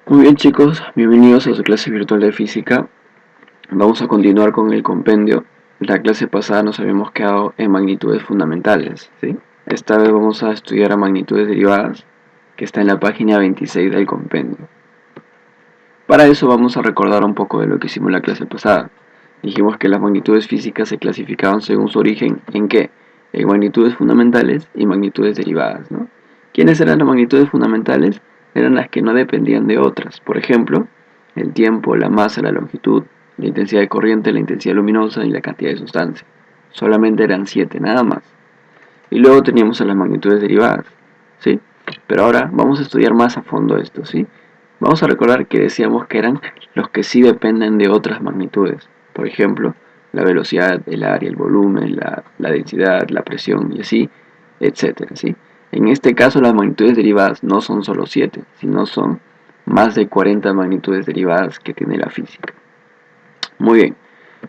Muy bien chicos, bienvenidos a su clase virtual de física. Vamos a continuar con el compendio. La clase pasada nos habíamos quedado en magnitudes fundamentales, ¿sí? Esta vez vamos a estudiar a magnitudes derivadas, que está en la página 26 del compendio. Para eso vamos a recordar un poco de lo que hicimos la clase pasada. Dijimos que las magnitudes físicas se clasificaban según su origen, ¿en qué? En magnitudes fundamentales y magnitudes derivadas, ¿no? ¿Quiénes eran las magnitudes fundamentales? Eran las que no dependían de otras. Por ejemplo, el tiempo, la masa, la longitud, la intensidad de corriente, la intensidad luminosa y la cantidad de sustancia. Solamente eran 7, nada más. Y luego teníamos a las magnitudes derivadas, ¿sí? Pero ahora vamos a estudiar más a fondo esto, ¿sí? Vamos a recordar que decíamos que eran los que sí dependen de otras magnitudes. Por ejemplo, la velocidad, el área, el volumen, la densidad, la presión y así, etcétera, ¿sí? En este caso las magnitudes derivadas no son solo 7, sino son más de 40 magnitudes derivadas que tiene la física. Muy bien,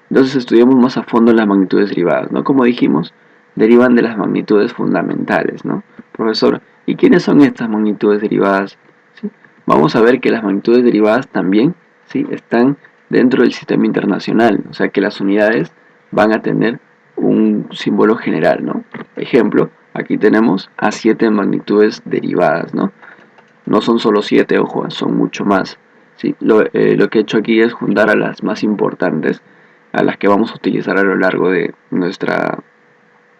entonces estudiamos más a fondo las magnitudes derivadas, ¿no? Como dijimos, derivan de las magnitudes fundamentales, ¿no? Profesor, ¿y quiénes son estas magnitudes derivadas? ¿Sí? Vamos a ver que las magnitudes derivadas también, ¿sí?, están dentro del sistema internacional, o sea que las unidades van a tener un símbolo general, ¿no? Ejemplo, aquí tenemos a 7 magnitudes derivadas, ¿no? No son solo 7, ojo, son mucho más. ¿Sí? Lo que he hecho aquí es juntar a las más importantes, a las que vamos a utilizar a lo largo de nuestra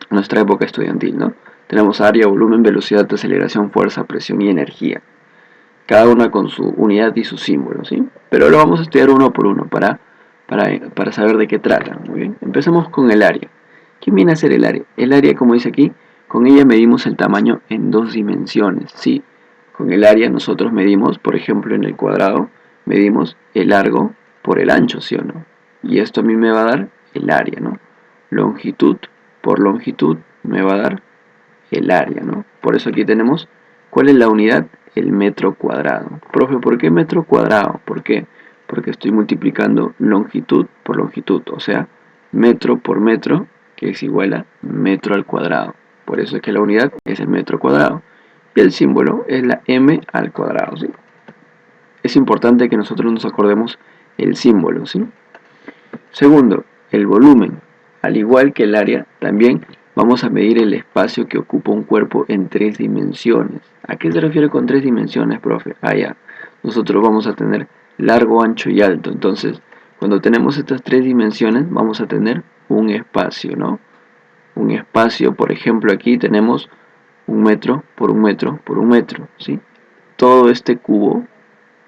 época estudiantil, ¿no? Tenemos área, volumen, velocidad, aceleración, fuerza, presión y energía. Cada una con su unidad y su símbolo, ¿sí? Pero lo vamos a estudiar uno por uno para saber de qué trata. Muy bien. Empecemos con el área. ¿Qué viene a ser el área? El área, como dice aquí, con ella medimos el tamaño en 2 dimensiones, ¿sí? Con el área nosotros medimos, por ejemplo, en el cuadrado, medimos el largo por el ancho, ¿sí o no? Y esto a mí me va a dar el área, ¿no? Longitud por longitud me va a dar el área, ¿no? Por eso aquí tenemos, ¿cuál es la unidad? El metro cuadrado. Profe, ¿por qué metro cuadrado? ¿Por qué? Porque estoy multiplicando longitud por longitud, o sea, metro por metro, que es igual a metro al cuadrado. Por eso es que la unidad es el metro cuadrado. Y el símbolo es la m al cuadrado, ¿sí? Es importante que nosotros nos acordemos el símbolo, ¿sí? Segundo, el volumen. Al igual que el área, también vamos a medir el espacio que ocupa un cuerpo en 3 dimensiones. ¿A qué se refiere con 3 dimensiones, profe? Ah, ya. Nosotros vamos a tener largo, ancho y alto. Entonces, cuando tenemos estas 3 dimensiones, vamos a tener un espacio, ¿no? Un espacio, por ejemplo, aquí tenemos 1 metro por 1 metro por 1 metro, ¿sí? Todo este cubo,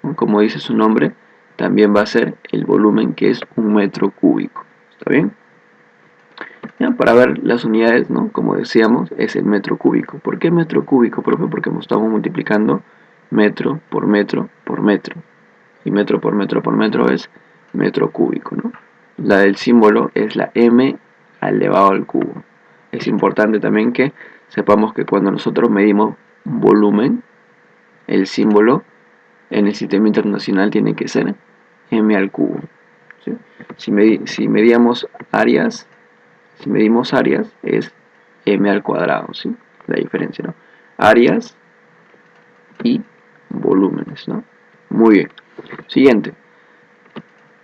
¿no?, como dice su nombre, también va a ser el volumen, que es 1 metro cúbico. ¿Está bien? Ya, para ver las unidades, ¿no?, como decíamos, es el metro cúbico. ¿Por qué metro cúbico, profe? Porque estamos multiplicando metro por metro por metro. Y metro por metro por metro es metro cúbico, ¿no? La del símbolo es la m elevado al cubo. Es importante también que sepamos que cuando nosotros medimos volumen, el símbolo en el sistema internacional tiene que ser m al cubo, ¿sí? Si medíamos áreas, si medimos áreas es m al cuadrado, ¿sí? La diferencia, ¿no? Áreas y volúmenes, ¿no? Muy bien. Siguiente,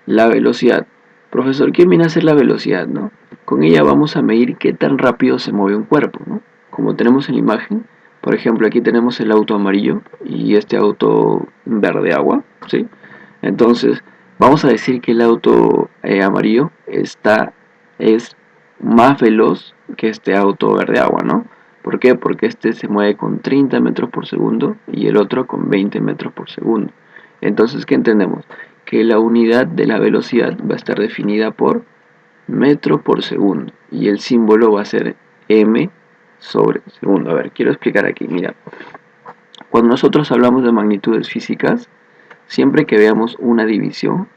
la velocidad. Profesor, ¿qué viene a ser la velocidad, no? Con ella vamos a medir qué tan rápido se mueve un cuerpo, ¿no? Como tenemos en la imagen, por ejemplo, aquí tenemos el auto amarillo y este auto verde agua, ¿sí? Entonces, vamos a decir que el auto amarillo es más veloz que este auto verde agua, ¿no? ¿Por qué? Porque este se mueve con 30 metros por segundo y el otro con 20 metros por segundo. Entonces, ¿qué entendemos? Que la unidad de la velocidad va a estar definida por metro por segundo y el símbolo va a ser m sobre segundo. A ver, quiero explicar aquí, mira. Cuando nosotros hablamos de magnitudes físicas, siempre que veamos una división,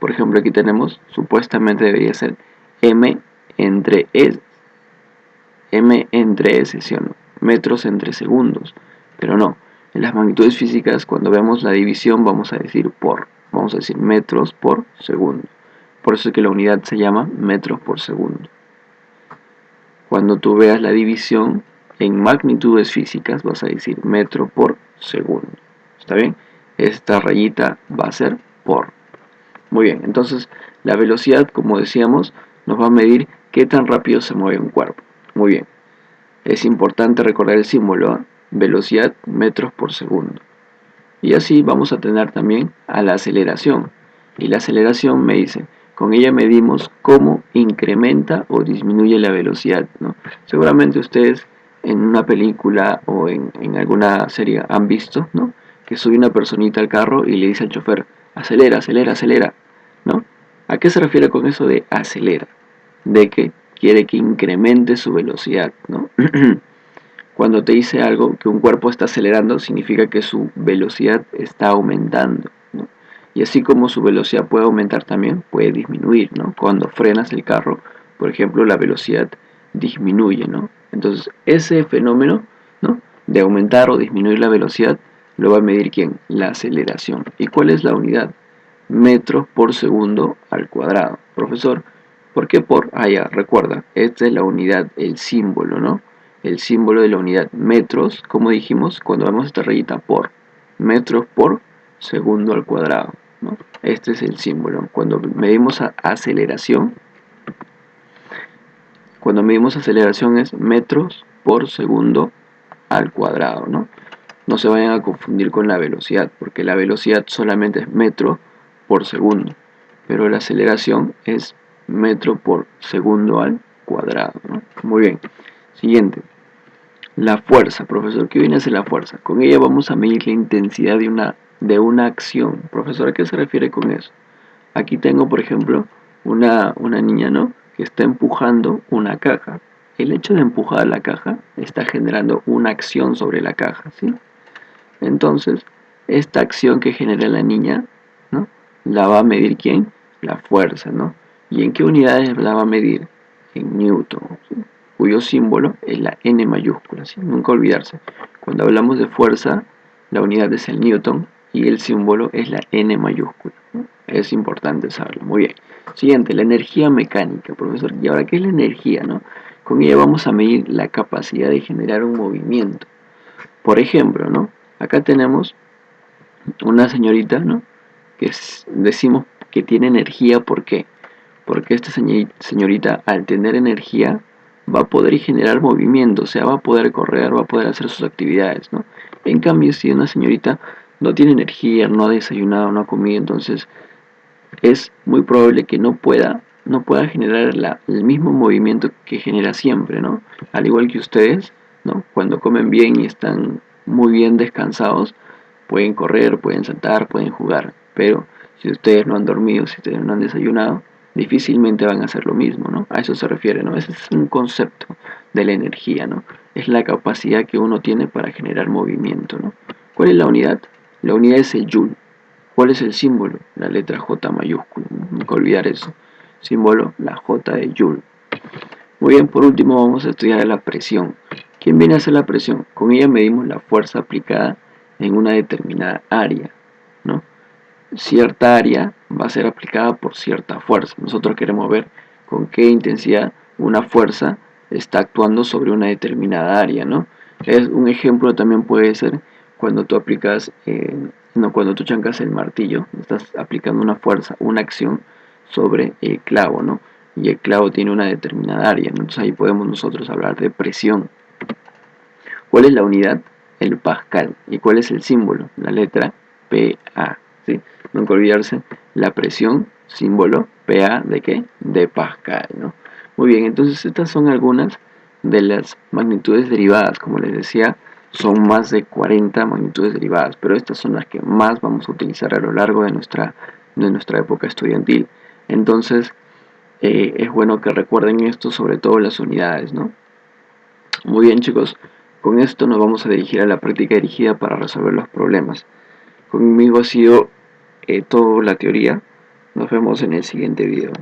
por ejemplo aquí tenemos, supuestamente debería ser m entre s, ¿sí o no? Metros entre segundos, pero no. En las magnitudes físicas, cuando vemos la división, vamos a decir por. Vamos a decir metros por segundo. Por eso es que la unidad se llama metros por segundo. Cuando tú veas la división en magnitudes físicas, vas a decir metro por segundo. ¿Está bien? esta rayita va a ser por. Muy bien, entonces la velocidad, como decíamos, nos va a medir qué tan rápido se mueve un cuerpo. Muy bien, es importante recordar el símbolo, ¿eh? Velocidad metros por segundo. Y así vamos a tener también a la aceleración. Y la aceleración me dice, con ella medimos cómo incrementa o disminuye la velocidad, ¿no? Seguramente ustedes en una película o en alguna serie han visto, ¿no?, que sube una personita al carro y le dice al chofer, acelera, acelera, acelera, ¿no? ¿A qué se refiere con eso de acelera? De que quiere que incremente su velocidad, ¿no? Cuando te dice algo que un cuerpo está acelerando, significa que su velocidad está aumentando, ¿no? Y así como su velocidad puede aumentar, también puede disminuir, ¿no? Cuando frenas el carro, por ejemplo, la velocidad disminuye, ¿no? Entonces, ese fenómeno, ¿no?, de aumentar o disminuir la velocidad, lo va a medir ¿quién? La aceleración. ¿Y cuál es la unidad? Metros por segundo al cuadrado. Profesor, ¿por qué por? Ah, ya, recuerda, esta es la unidad, el símbolo, ¿no? El símbolo de la unidad metros, como dijimos, cuando vemos esta rayita por, metros por segundo al cuadrado, ¿no? Este es el símbolo. Cuando medimos aceleración es metros por segundo al cuadrado, ¿no? No se vayan a confundir con la velocidad, porque la velocidad solamente es metro por segundo, pero la aceleración es metro por segundo al cuadrado, ¿no? Muy bien. Siguiente. La fuerza, profesor. ¿Qué viene a ser la fuerza? Con ella vamos a medir la intensidad de una acción. Profesor, ¿a qué se refiere con eso? Aquí tengo, por ejemplo, una niña, ¿no?, que está empujando una caja. El hecho de empujar la caja está generando una acción sobre la caja, ¿sí? Entonces, esta acción que genera la niña, ¿no?, la va a medir ¿quién? La fuerza, ¿no? ¿Y en qué unidades la va a medir? En Newton, ¿sí?, cuyo símbolo es la N mayúscula, ¿sí? Nunca olvidarse. Cuando hablamos de fuerza, la unidad es el Newton y el símbolo es la N mayúscula, ¿no? Es importante saberlo. Muy bien. Siguiente, la energía mecánica, profesor. ¿Y ahora qué es la energía, no? Con ella vamos a medir la capacidad de generar un movimiento. Por ejemplo, ¿no?, acá tenemos una señorita, ¿no?, decimos que tiene energía. ¿Por qué? Porque esta señorita, al tener energía, va a poder generar movimiento, o sea, va a poder correr, va a poder hacer sus actividades, ¿no? En cambio, si una señorita no tiene energía, no ha desayunado, no ha comido, entonces es muy probable que no pueda generar el mismo movimiento que genera siempre, ¿no? Al igual que ustedes, ¿no?, cuando comen bien y están muy bien descansados, pueden correr, pueden saltar, pueden jugar, pero si ustedes no han dormido, si ustedes no han desayunado, difícilmente van a hacer lo mismo, ¿no? A eso se refiere, ¿no? Ese es un concepto de la energía, ¿no? Es la capacidad que uno tiene para generar movimiento, ¿no? ¿Cuál es la unidad? La unidad es el Joule. ¿Cuál es el símbolo? La letra J mayúscula, ¿no? Nunca olvidar eso. Símbolo, la J de Joule. Muy bien, por último vamos a estudiar la presión. ¿Quién viene a hacer la presión? Con ella medimos la fuerza aplicada en una determinada área, ¿no? Cierta área va a ser aplicada por cierta fuerza. Nosotros queremos ver con qué intensidad una fuerza está actuando sobre una determinada área, ¿no? Un ejemplo también puede ser cuando tú cuando tú chancas el martillo, estás aplicando una fuerza, una acción sobre el clavo, ¿no? Y el clavo tiene una determinada área, ¿no? Entonces ahí podemos nosotros hablar de presión. ¿Cuál es la unidad? El pascal. ¿Y cuál es el símbolo? La letra PA, ¿sí? Nunca olvidarse, la presión, símbolo, PA, ¿de qué? De pascal, ¿no? Muy bien, entonces estas son algunas de las magnitudes derivadas. Como les decía, son más de 40 magnitudes derivadas, pero estas son las que más vamos a utilizar a lo largo de nuestra época estudiantil. Entonces, es bueno que recuerden esto, sobre todo las unidades, ¿no? Muy bien, chicos, con esto nos vamos a dirigir a la práctica dirigida para resolver los problemas. Conmigo ha sido toda la teoría. Nos vemos en el siguiente video.